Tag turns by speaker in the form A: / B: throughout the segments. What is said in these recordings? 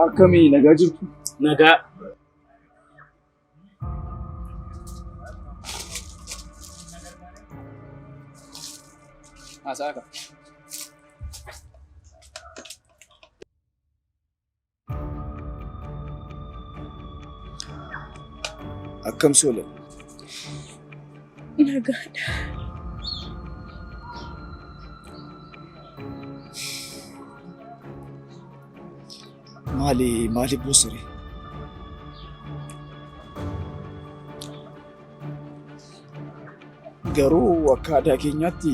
A: Akkami nagaa jirtu?
B: Nagaa.
A: Asaka. Akkam soole?
C: Nagaadha.
A: Maali buusire? Garuu akka aadaa keenyaatti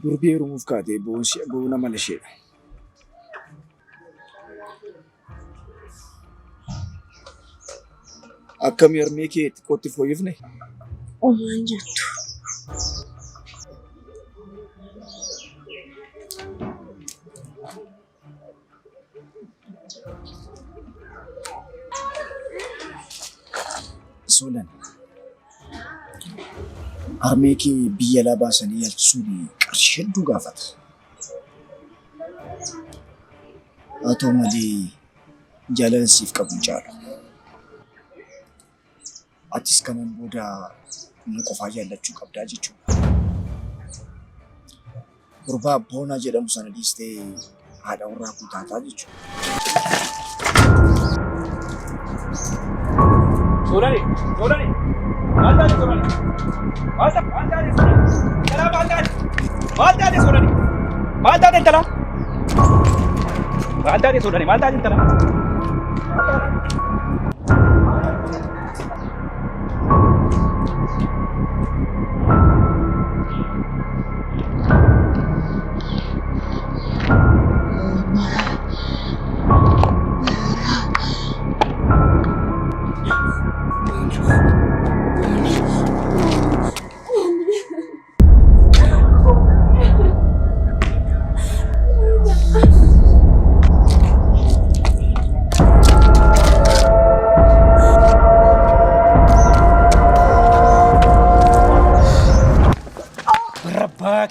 A: durbii heerumuuf kaatee bu'uuna mala isheedha. Akkami harmee kee xiqqootti fooyyifne?
C: Omaan jirtu.
A: Solan. Harmee kee biyya alaa baasanii yaalchisuun qarshii hedduu gaafata. Haa ta'u malee jaalala siif qabu caalu. Atis kanan booda inni qofaa jaallachuu qabdaa jechuudha. Gurbaa boonaa jedhamu sana dhiistee haadha warraa kutaataa jechuudha.
B: Soorani. Maal taate soorani? Maal taate soorani? Maal taate soorani? Maal taate intala? Maal taate soorani? Maal taate intala?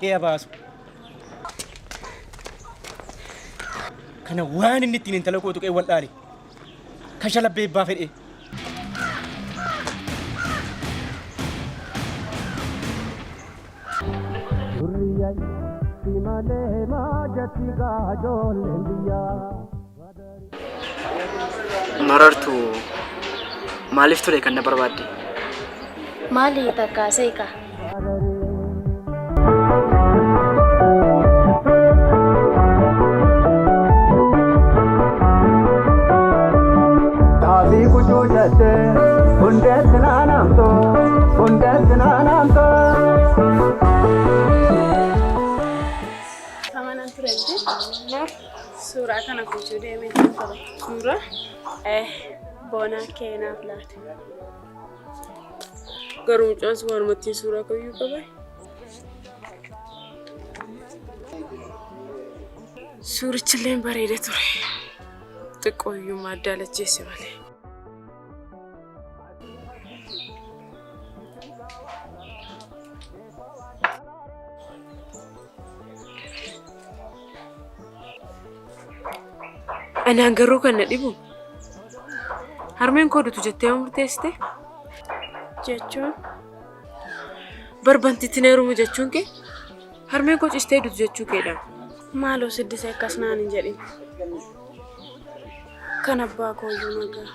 B: Kee baasu. Kana waan inni ittiin intala kootu qeewwan dhaali. Kan shalabbee eebbaa fedhe.
D: Marartu maaliif ture kan na barbaadde?
C: Maali takkaasee ka?
E: Suuraa kana kuchuu deemee ture. Suuraa boonaa keenaaf laate. Garuu mucaas warmatti suuraa kayyuu qaba. Suurichillee bareeda ture. Xiqqooyyuu madda lacheesse malee. Anaan garuu kan na dhibu harmeen koodutu jettee murteessite jechuun barbantitti neerumu jechuun kee harmeen koo cistee dutu jechuu keedha. Maaloo siddisee akkas naan hin jedhin. Kan abbaa kooyyuu nagaa.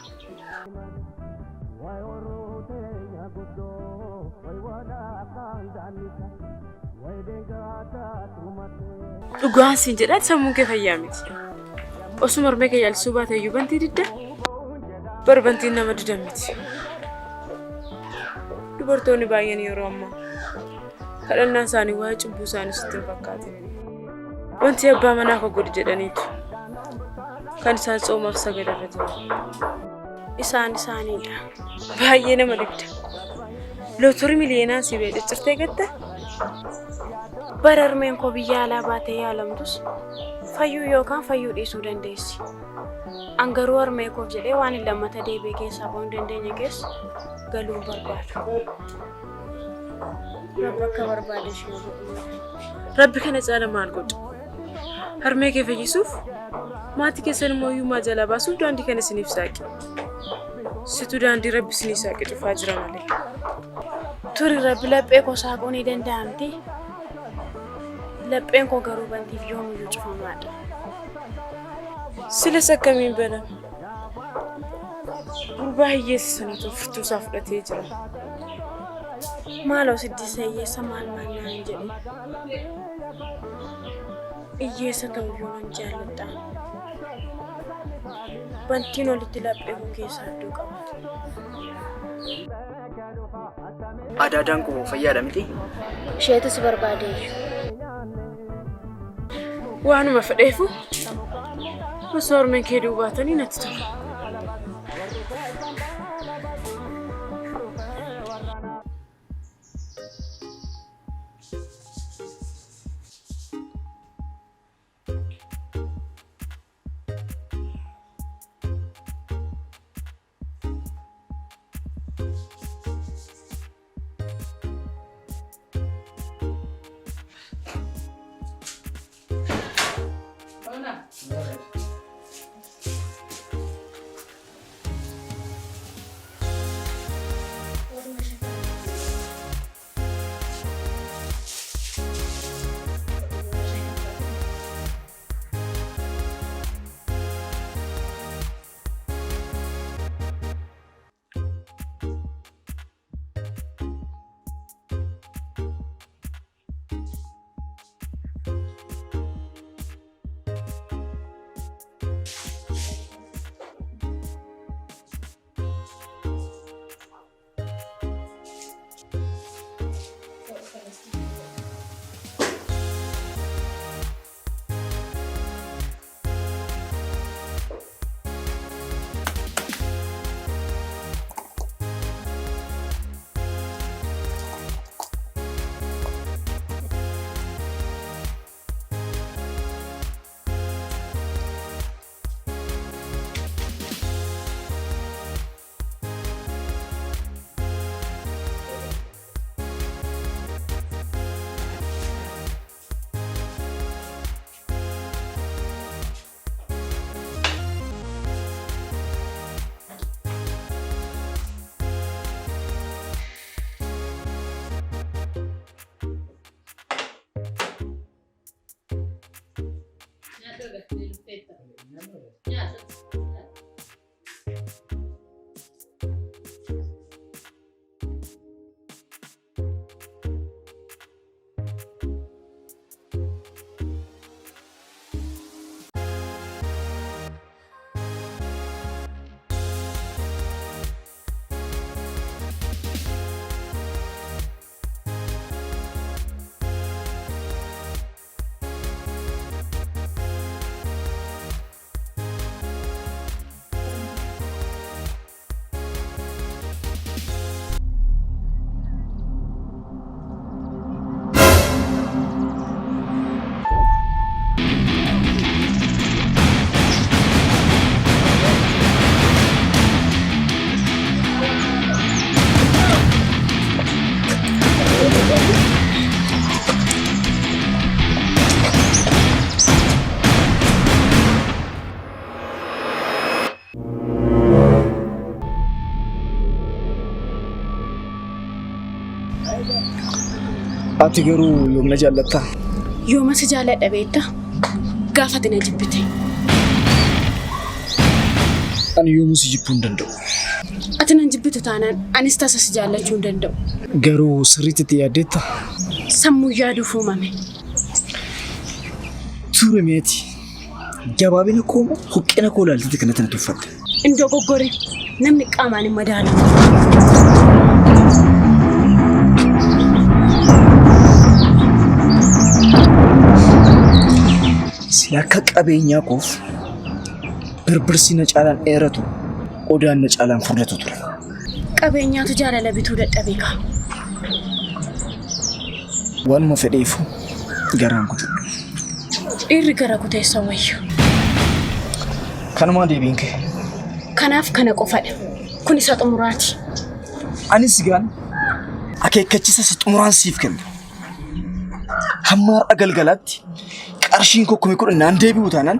E: Dhugaan siin jedhaa sammuun kee fayyaa miti. Osuma harmee kee yaalchisuu baate iyyuu bantii didda barbantiin nama dida miti. Dubartoonni baay'een yeroo ammaa kadhannaan isaanii waa'ee cubbuu isaanii sitti hin fakkaatin. Wanti abbaa manaa akka godhi jedhaniitu kan isaan tsoomaaf sagadarra jiru. Isaaniidha. Baay'ee nama dhibda. Lootorii miliyoonaan si bee ciccirtee gatta. Bara harmeen koo biyya alaa baatee yaalamtus fayyuu yookaan fayyuu dhiisuu dandeessi. Angaruu harmee koof jedhee waan lammata deebee keessaa ba'uu hin dandeenye keessa galuu barbaadu. Rabbi akka barbaade ishee godhu. Rabbi kana caala maal godha? Harmee kee fayyisuuf maatii keessan immoo yuumaa jala baasuuf daandii kana isiniif saaqe. Situ daandii rabbi isinii saaqe cufaa jira malee. Turi rabbi laphee koo saaquu ni danda'amti. Lapheen koo garuu bantiif yoomiyyuu cufamaadha. Silas akkamiin banama? Gurbaa hiyyeessa sanatu furtuu isaa fudhatee jira. Maaloo siddisa hiyyeessa maal naan jedhe. Hiyyeessa ta'uu yoo nan jaalladha. Bantiin olitti laphee koo keessaa iddoo qabatu.
D: Adaadaan koo fayyaadha miti?
C: Isheetus barbaadeeyyu.
E: Waanuma fedheefu osoo ormeen kee duubaatanii natti tola.
A: Ati garuu yoomna jaallatta?
E: Yooma si jaalladha beekta? Gaafati na jibbite.
A: Ani yoomuu si jibbuu hin danda'u.
E: Ati nan jibbitu taanaan anis tasa si jaallachuu hin danda'u.
A: Garuu sirriitti itti yaaddeetta?
E: Sammuu yaaduuf uumame.
A: Ture meeti. Jabaabina koo huqqina koo ilaaltite kanatti na tuffadde.
E: Indoo goggoree namni qaamaan hin madaalamu.
A: Akka qabeenyaa koof birbirsi na caalaan dheeratu odaan na caalaan furdatu ture.
E: Qabeenyaatu jaalala bituu dadhabee kaa.
A: Waanuma fedheefu garaan kutu.
E: Dhiirri gara kuteessa wayyu.
A: Kanumaa deebiin kee.
E: Kanaaf kana qofadha. Kun isa xumuraati.
A: Anis gaan akeekkachiisa isa xumuraan siif kenna. Hamma har'a galgalaatti qarshiin koo kuma kudha naan deebi'u taanaan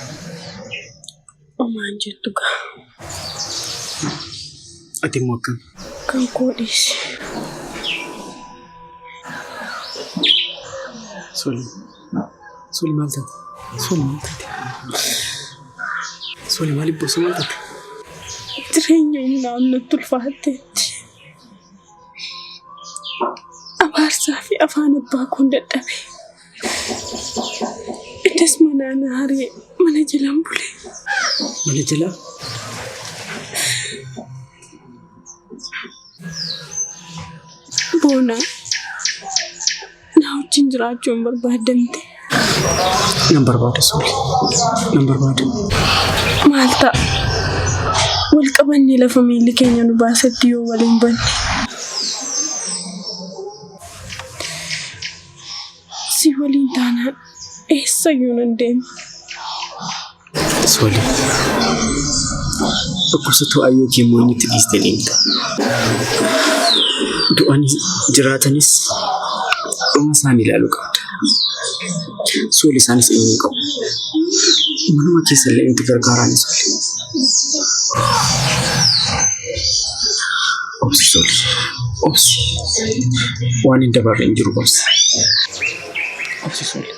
E: jettu kaa.
A: Ati immoo akkam?
E: Kan koo dhiisi.
A: Soli maal taate? Soli maaliif bosa maal taate?
E: Jireenya humnaan natti ulfaatteetti. Abaarsaa fi afaan abbaa koon dadhabe. Innis manaan haaree mana jalaan bule.
A: Mana jalaa?
E: Boona na wajjin jiraachuu hin barbaadamte.
A: Nan barbaada Soli. Nan barbaada.
E: Maal ta'a? Wal qabannee lafa miilli keenya nu baasetti yoo waliin banne. Si waliin taanaan eessayyuu nan deema.
A: Soli. Dhukkubsatuu ayyoo kee moonyitti dhiistee deemta. Du'anii jiraatanis dhuma isaanii ilaaluu qabda. Soli isaanis eenyuun qabu. Manuma keessa illee nuti gargaaraan Soli. Obsi Soli. Obsi. Waan hin dabarre hin jiru obsi. Obsi Soli.